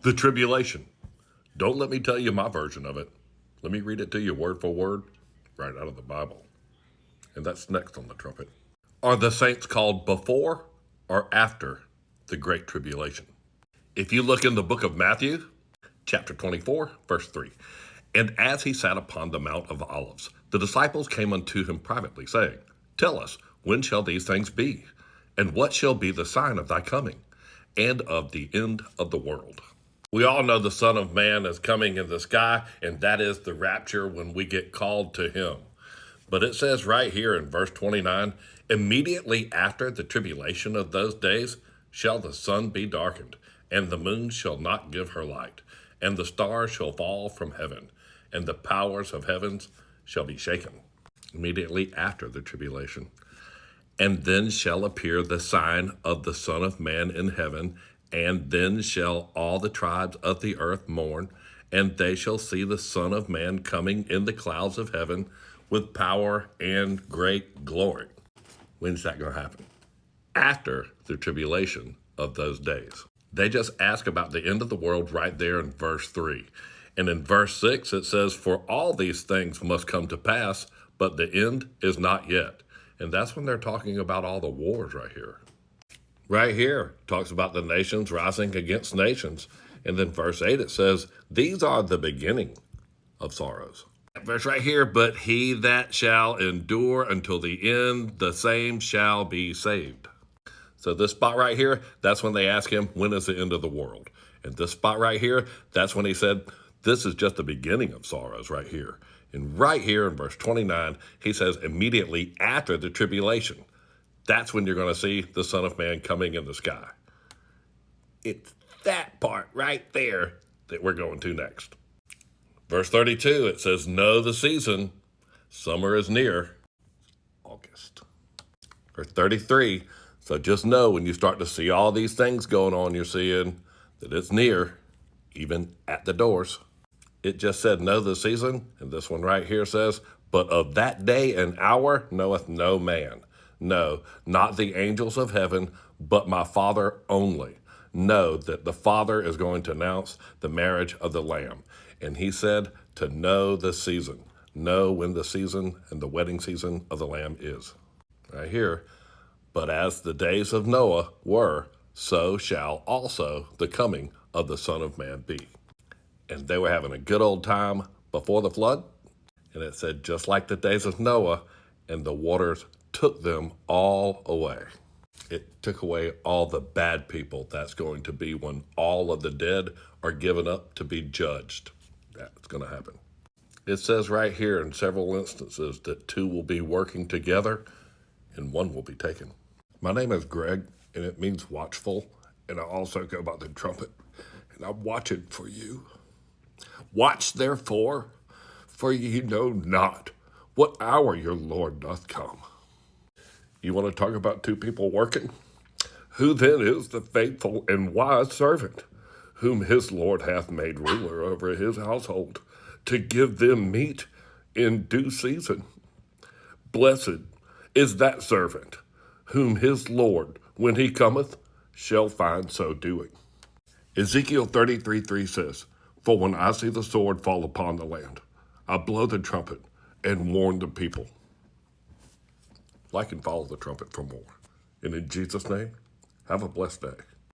The tribulation. Don't let me tell you my version of it. Let me read it to you word for word, right out of the Bible. And that's next on the trumpet. Are the saints called before or after the great tribulation? If you look in the book of Matthew, chapter 24, verse 3, and as he sat upon the Mount of Olives, the disciples came unto him privately, saying, Tell us, when shall these things be? And what shall be the sign of thy coming, and of the end of the world? We all know the Son of Man is coming in the sky, and that is the rapture when we get called to him. But it says right here in verse 29, immediately after the tribulation of those days shall the sun be darkened, and the moon shall not give her light, and the stars shall fall from heaven, and the powers of heavens shall be shaken. Immediately after the tribulation. And then shall appear the sign of the Son of Man in heaven, and then shall all the tribes of the earth mourn, and they shall see the Son of Man coming in the clouds of heaven with power and great glory. When's that going to happen? After the tribulation of those days. They just ask about the end of the world right there in verse 3. And in verse 6 it says, For all these things must come to pass, but the end is not yet. And that's when they're talking about all the wars right here. Right here talks about the nations rising against nations. And then verse 8 it says, These are the beginning of sorrows. Verse right here, but he that shall endure until the end, the same shall be saved. So this spot right here, that's when they ask him, when is the end of the world? And this spot right here, that's when he said, this is just the beginning of sorrows right here. And right here in verse 29, he says, immediately after the tribulation, that's when you're going to see the Son of Man coming in the sky. It's that part right there that we're going to next. Verse 32, it says, Know the season, summer is near, August. Verse 33, so just know when you start to see all these things going on, you're seeing that it's near, even at the doors. It just said, know the season, and this one right here says, but of that day and hour knoweth no man. No, not the angels of heaven, but my Father only. Know that the Father is going to announce the marriage of the Lamb. And he said to know the season. Know when the season and the wedding season of the Lamb is. Right here. But as the days of Noah were, so shall also the coming of the Son of Man be. And they were having a good old time before the flood. And it said, just like the days of Noah, and the waters took them all away. It took away all the bad people. That's going to be when all of the dead are given up to be judged. That's going to happen. It says right here in several instances that two will be working together and one will be taken. My name is Greg, and it means watchful. And I also go by the trumpet, and I'm watching for you. Watch therefore, for ye know not what hour your Lord doth come. You want to talk about two people working? Who then is the faithful and wise servant, whom his Lord hath made ruler over his household, to give them meat in due season? Blessed is that servant, whom his Lord, when he cometh, shall find so doing. Ezekiel 33:3 says, For when I see the sword fall upon the land, I blow the trumpet and warn the people. Like and follow the trumpet for more. And in Jesus' name, have a blessed day.